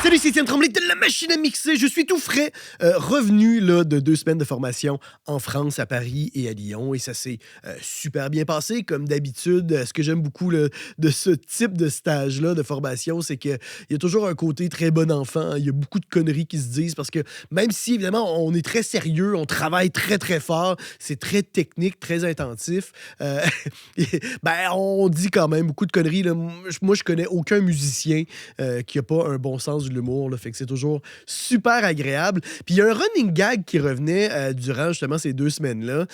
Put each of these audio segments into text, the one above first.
Salut, c'est Étienne Tremblay de la machine à mixer. Je suis tout frais, revenu là, de 2 semaines de formation en France, à Paris et à Lyon. Et ça s'est super bien passé, comme d'habitude. Ce que j'aime beaucoup là, de ce type de stage-là, de formation, c'est qu'il y a toujours un côté très bon enfant. Il y a beaucoup de conneries qui se disent parce que même si, évidemment, on est très sérieux, on travaille très, très fort, c'est très technique, très intensif, ben, on dit quand même beaucoup de conneries. Là. Moi, je connais aucun musicien qui n'a pas un bon sens de l'humour. Là, fait que c'est toujours super agréable. Puis il y a un running gag qui revenait durant justement ces 2 semaines-là.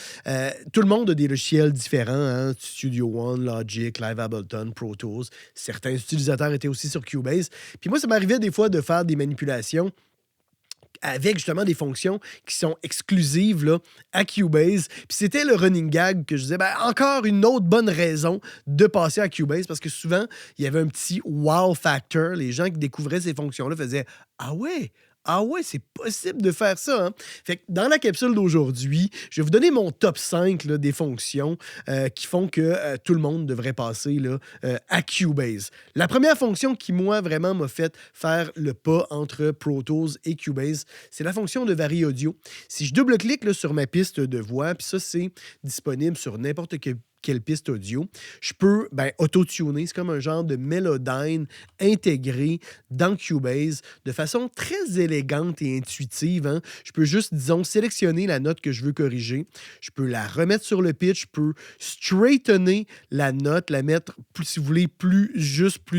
Tout le monde a des logiciels différents, hein? Studio One, Logic, Live Ableton, Pro Tools. Certains utilisateurs étaient aussi sur Cubase. Puis moi, ça m'arrivait des fois de faire des manipulations avec justement des fonctions qui sont exclusives là, à Cubase. Puis c'était le running gag que je disais, ben, encore une autre bonne raison de passer à Cubase parce que souvent, il y avait un petit wow factor. Les gens qui découvraient ces fonctions-là faisaient ah ouais! Ah ouais, c'est possible de faire ça. Hein? Fait que dans la capsule d'aujourd'hui, je vais vous donner mon top 5 là, des fonctions qui font que tout le monde devrait passer là, à Cubase. La première fonction qui, moi, vraiment m'a fait faire le pas entre Pro Tools et Cubase, c'est la fonction de Vari Audio. Si je double-clique là, sur ma piste de voix, puis ça, c'est disponible sur n'importe quelle piste audio, je peux auto-tuner. C'est comme un genre de Melodyne intégré dans Cubase de façon très élégante et intuitive. Hein. Je peux juste, disons, sélectionner la note que je veux corriger. Je peux la remettre sur le pitch. Je peux straightener la note, la mettre, si vous voulez, plus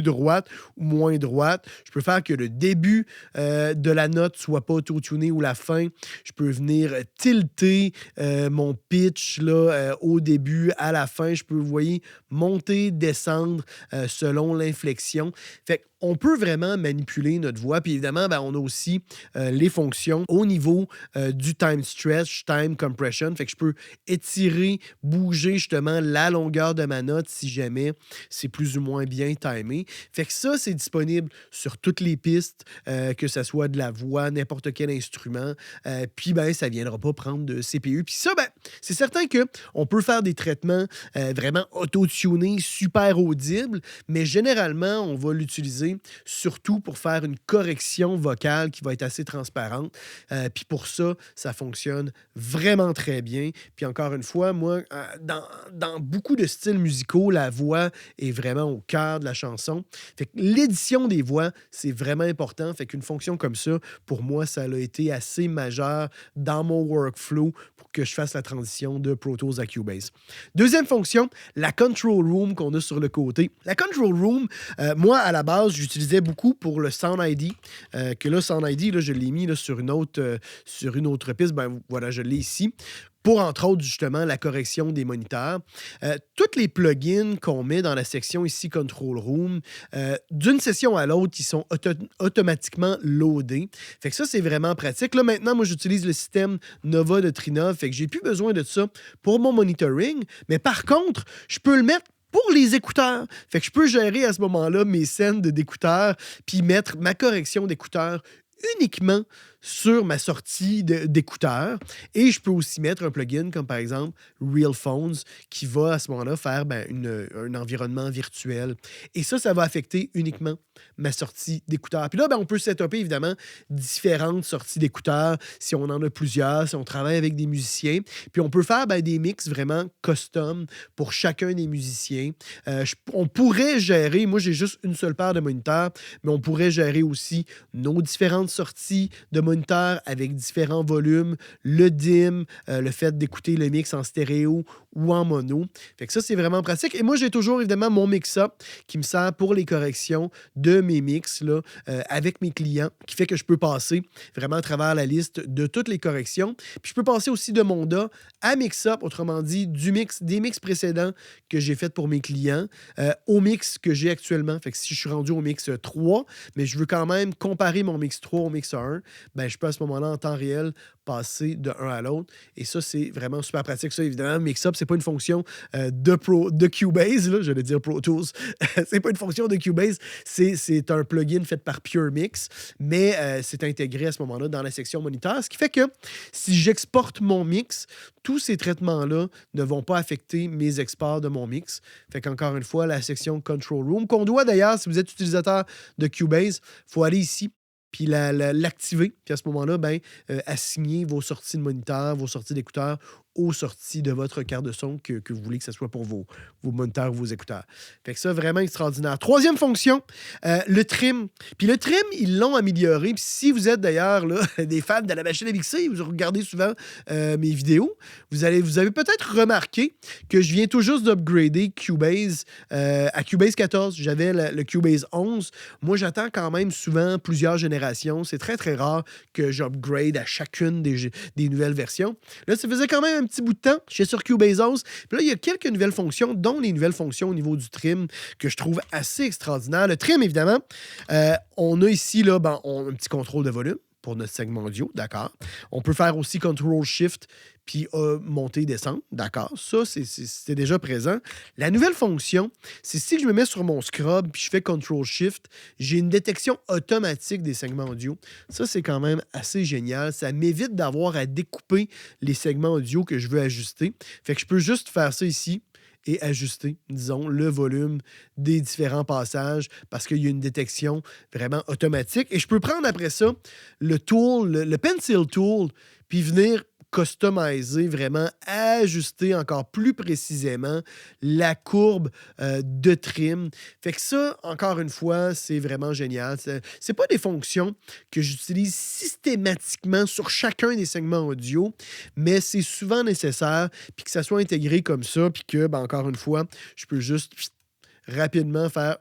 droite ou moins droite. Je peux faire que le début de la note soit pas auto-tuné ou la fin. Je peux venir tilter mon pitch là, au début, à la fin. Je peux, vous voyez, monter, descendre selon l'inflexion. Fait qu'on peut vraiment manipuler notre voix. Puis évidemment, ben, on a aussi les fonctions au niveau du time stretch, time compression. Fait que je peux étirer, bouger justement la longueur de ma note si jamais c'est plus ou moins bien timé. Fait que ça, c'est disponible sur toutes les pistes, que ce soit de la voix, n'importe quel instrument. Puis ben, ça ne viendra pas prendre de CPU. Puis ça, ben, c'est certain qu'on peut faire des traitements vraiment auto-tunés, super audibles, mais généralement, on va l'utiliser surtout pour faire une correction vocale qui va être assez transparente. Puis pour ça, ça fonctionne vraiment très bien. Puis encore une fois, moi, dans beaucoup de styles musicaux, la voix est vraiment au cœur de la chanson. Fait que l'édition des voix, c'est vraiment important. Fait qu'une fonction comme ça, pour moi, ça a été assez majeur dans mon workflow pour que je fasse la transition de Pro Tools à Cubase. Deuxième fonction, la Control Room qu'on a sur le côté. La Control Room, moi, à la base, j'utilisais beaucoup pour le Sound ID, que là, Sound ID, là, je l'ai mis là, sur une autre piste. Ben, voilà, je l'ai ici pour, entre autres, justement, la correction des moniteurs. Tous les plugins qu'on met dans la section ici, Control Room, d'une session à l'autre, ils sont automatiquement loadés. Fait que ça, c'est vraiment pratique. Là, maintenant, moi, j'utilise le système Nova de Trinov. Fait que j'ai plus besoin de ça pour mon monitoring. Mais par contre, je peux le mettre pour les écouteurs. Fait que je peux gérer à ce moment-là mes scènes d'écouteurs puis mettre ma correction d'écouteurs uniquement sur ma sortie d'écouteurs. Et je peux aussi mettre un plugin comme par exemple Real Phones qui va à ce moment-là faire un environnement virtuel. Et ça va affecter uniquement ma sortie d'écouteurs. Puis là, on peut setuper évidemment différentes sorties d'écouteurs si on en a plusieurs, si on travaille avec des musiciens. Puis on peut faire des mix vraiment custom pour chacun des musiciens. On pourrait gérer, moi j'ai juste une seule paire de moniteurs, mais on pourrait gérer aussi nos différentes sorties de moniteurs avec différents volumes, le dim, le fait d'écouter le mix en stéréo ou en mono. Fait que ça, c'est vraiment pratique. Et moi, j'ai toujours évidemment mon mix-up qui me sert pour les corrections de mes mix là, avec mes clients, qui fait que je peux passer vraiment à travers la liste de toutes les corrections. Puis je peux passer aussi de mon DA à mix-up, autrement dit, des mix précédents que j'ai fait pour mes clients au mix que j'ai actuellement. Fait que si je suis rendu au mix 3, mais je veux quand même comparer mon mix 3 au mix 1, je peux à ce moment-là, en temps réel, passer de un à l'autre. Et ça, c'est vraiment super pratique. Ça, évidemment, Mix-Up, c'est pas une fonction de Cubase, là, j'allais dire Pro Tools. C'est pas une fonction de Cubase, c'est un plugin fait par Pure Mix, mais c'est intégré à ce moment-là dans la section moniteur, ce qui fait que si j'exporte mon mix, tous ces traitements-là ne vont pas affecter mes exports de mon mix. Fait qu'encore une fois, la section Control Room, qu'on doit d'ailleurs, si vous êtes utilisateur de Cubase, il faut aller ici puis l'activer. Puis à ce moment-là, ben, assigner vos sorties de moniteur, vos sorties d'écouteurs aux sorties de votre carte de son que vous voulez que ce soit pour vos moniteurs ou vos écouteurs. Fait que ça, vraiment extraordinaire. Troisième fonction, le trim. Puis le trim, ils l'ont amélioré. Puis si vous êtes d'ailleurs là, des fans de la machine à mixer, vous regardez souvent mes vidéos, vous avez peut-être remarqué que je viens tout juste d'upgrader Cubase à Cubase 14. J'avais le Cubase 11. Moi, j'attends quand même souvent plusieurs générations. C'est très, très rare que j'upgrade à chacune des nouvelles versions. Là, ça faisait quand même un petit bout de temps. Je suis sur Cubase 11. Puis là, il y a quelques nouvelles fonctions, dont les nouvelles fonctions au niveau du trim que je trouve assez extraordinaire. Le trim, évidemment, on a ici là, un petit contrôle de volume pour notre segment audio, d'accord. On peut faire aussi Ctrl-Shift puis monter, descendre, d'accord. Ça, c'est déjà présent. La nouvelle fonction, c'est si je me mets sur mon scrub puis je fais Ctrl-Shift, j'ai une détection automatique des segments audio. Ça, c'est quand même assez génial. Ça m'évite d'avoir à découper les segments audio que je veux ajuster. Fait que je peux juste faire ça ici et ajuster, disons, le volume des différents passages parce qu'il y a une détection vraiment automatique. Et je peux prendre après ça le tool, le pencil tool, puis venir customiser, vraiment ajuster encore plus précisément la courbe de trim. Fait que ça, encore une fois, c'est vraiment génial. C'est pas des fonctions que j'utilise systématiquement sur chacun des segments audio, mais c'est souvent nécessaire, puis que ça soit intégré comme ça, puis que, encore une fois, je peux juste rapidement faire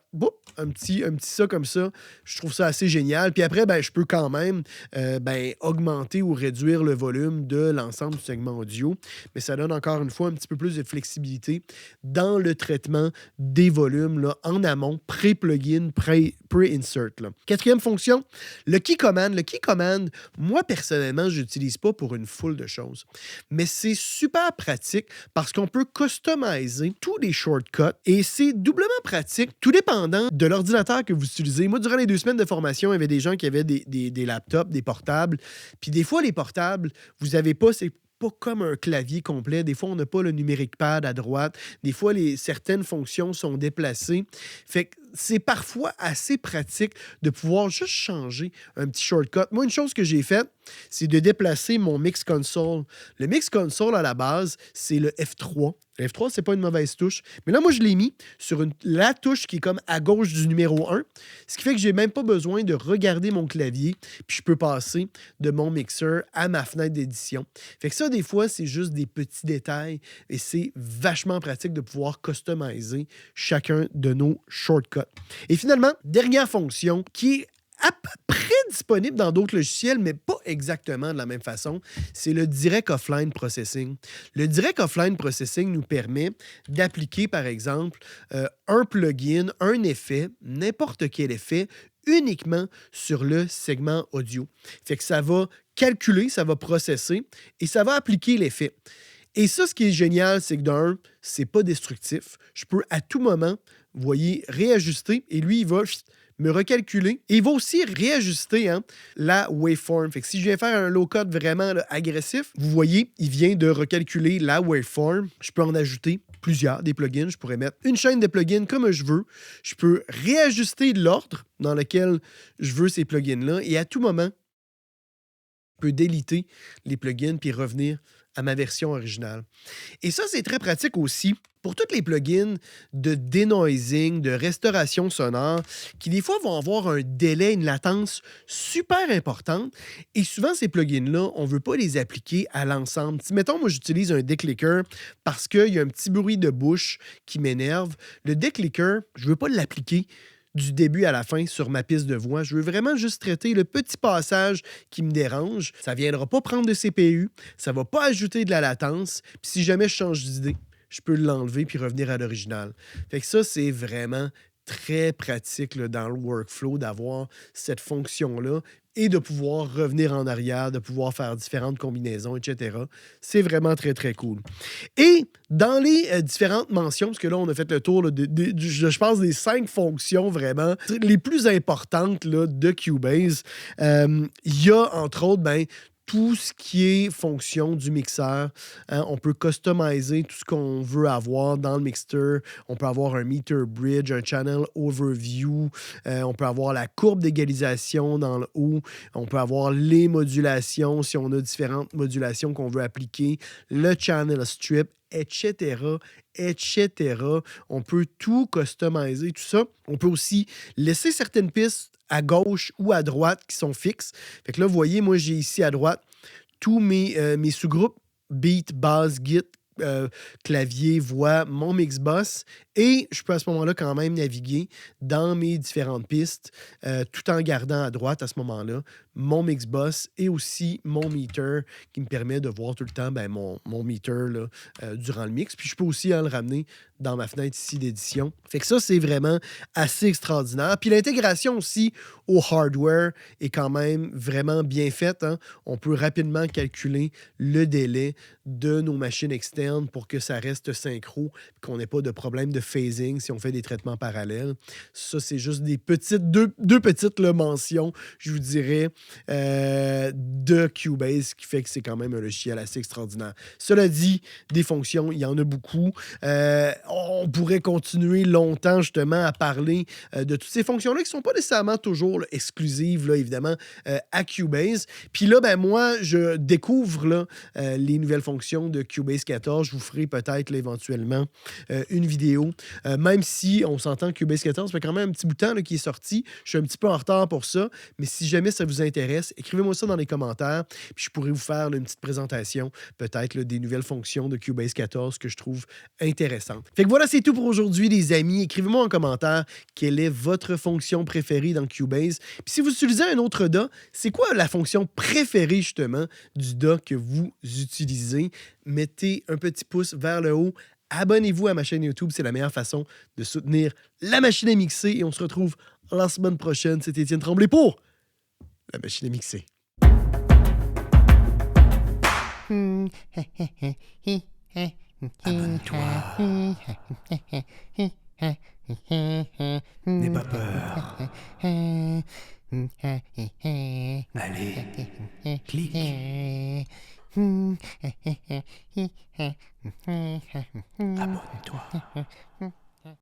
un petit ça comme ça. Je trouve ça assez génial. Puis après, je peux quand même augmenter ou réduire le volume de l'ensemble du segment audio. Mais ça donne encore une fois un petit peu plus de flexibilité dans le traitement des volumes là, en amont, pré-plugin, pré-insert. Quatrième fonction, le key command. Le key command, moi, personnellement, je l'utilise pas pour une foule de choses. Mais c'est super pratique parce qu'on peut customiser tous les shortcuts et c'est doublement pratique, tout dépendant de l'ordinateur que vous utilisez. Moi, durant les 2 semaines de formation, il y avait des gens qui avaient des laptops, des portables. Puis des fois, les portables, vous n'avez pas, c'est pas comme un clavier complet. Des fois, on n'a pas le numérique pad à droite. Des fois, certaines fonctions sont déplacées. Fait que c'est parfois assez pratique de pouvoir juste changer un petit shortcut. Moi, une chose que j'ai faite, c'est de déplacer mon Mix Console. Le Mix Console, à la base, c'est le F3. Le F3, c'est pas une mauvaise touche. Mais là, moi, je l'ai mis sur la touche qui est comme à gauche du numéro 1. Ce qui fait que j'ai même pas besoin de regarder mon clavier. Puis je peux passer de mon mixeur à ma fenêtre d'édition. Fait que ça, des fois, c'est juste des petits détails. Et c'est vachement pratique de pouvoir customiser chacun de nos shortcuts. Et finalement, dernière fonction qui est à peu près disponible dans d'autres logiciels, mais pas exactement de la même façon, c'est le Direct Offline Processing. Le Direct Offline Processing nous permet d'appliquer, par exemple, un plugin, un effet, n'importe quel effet, uniquement sur le segment audio. Fait que ça va calculer, ça va processer et ça va appliquer l'effet. Et ça, ce qui est génial, c'est que d'un, c'est pas destructif. Je peux à tout moment, vous voyez, réajuster et lui, il va me recalculer. Et il va aussi réajuster la waveform. Fait que si je viens faire un low-cut vraiment là, agressif, vous voyez, il vient de recalculer la waveform. Je peux en ajouter plusieurs, des plugins. Je pourrais mettre une chaîne de plugins comme je veux. Je peux réajuster l'ordre dans lequel je veux ces plugins-là. Et à tout moment, je peux déliter les plugins puis revenir à ma version originale. Et ça, c'est très pratique aussi pour tous les plugins de denoising, de restauration sonore, qui des fois vont avoir un délai, une latence super importante. Et souvent, ces plugins-là, on ne veut pas les appliquer à l'ensemble. Si, mettons, moi, j'utilise un déclicker parce qu'il y a un petit bruit de bouche qui m'énerve. Le déclicker, je ne veux pas l'appliquer du début à la fin sur ma piste de voix. Je veux vraiment juste traiter le petit passage qui me dérange. Ça ne viendra pas prendre de CPU, ça ne va pas ajouter de la latence. Puis si jamais je change d'idée, je peux l'enlever puis revenir à l'original. Fait que ça, c'est vraiment très pratique là, dans le workflow d'avoir cette fonction-là et de pouvoir revenir en arrière, de pouvoir faire différentes combinaisons, etc. C'est vraiment très, très cool. Et dans les différentes mentions, parce que là, on a fait le tour là, je pense, des 5 fonctions vraiment les plus importantes là, de Cubase, il y a, entre autres, tout ce qui est fonction du mixeur. Hein, on peut customiser tout ce qu'on veut avoir dans le mixer. On peut avoir un meter bridge, un channel overview. On peut avoir la courbe d'égalisation dans le haut. On peut avoir les modulations si on a différentes modulations qu'on veut appliquer. Le channel strip, etc., etc. On peut tout customiser, tout ça. On peut aussi laisser certaines pistes à gauche ou à droite qui sont fixes. Fait que là, vous voyez, moi, j'ai ici à droite tous mes sous-groupes, beat, bass, git, clavier, voix, mon mix-boss. Et je peux à ce moment-là quand même naviguer dans mes différentes pistes tout en gardant à droite à ce moment-là mon mix-boss et aussi mon meter qui me permet de voir tout le temps mon meter là, durant le mix. Puis je peux aussi le ramener dans ma fenêtre ici d'édition. Fait que ça, c'est vraiment assez extraordinaire. Puis l'intégration aussi au hardware est quand même vraiment bien faite. Hein? On peut rapidement calculer le délai de nos machines externes pour que ça reste synchro, qu'on n'ait pas de problème de phasing si on fait des traitements parallèles. Ça, c'est juste des petites, deux petites là, mentions, je vous dirais, de Cubase, qui fait que c'est quand même un logiciel assez extraordinaire. Cela dit, des fonctions, il y en a beaucoup. On pourrait continuer longtemps, justement, à parler de toutes ces fonctions-là qui ne sont pas nécessairement toujours là, exclusives, là, évidemment, à Cubase. Puis là, moi, je découvre là, les nouvelles fonctions de Cubase 14. Je vous ferai peut-être là, éventuellement une vidéo. Même si on s'entend que Cubase 14 fait quand même un petit bout de temps là, qui est sorti. Je suis un petit peu en retard pour ça, mais si jamais ça vous intéresse, écrivez-moi ça dans les commentaires, puis je pourrais vous faire là, une petite présentation, peut-être là, des nouvelles fonctions de Cubase 14 que je trouve intéressantes. Fait que voilà, c'est tout pour aujourd'hui, les amis. Écrivez-moi en commentaire quelle est votre fonction préférée dans Cubase. Puis si vous utilisez un autre DA, c'est quoi la fonction préférée, justement, du DA que vous utilisez? Mettez un petit pouce vers le haut. Abonnez-vous à ma chaîne YouTube, c'est la meilleure façon de soutenir la machine à mixer. Et on se retrouve la semaine prochaine. C'est Étienne Tremblay pour la machine à mixer. Abonne-toi. N'aie pas peur. Allez, clique. Abonne-toi.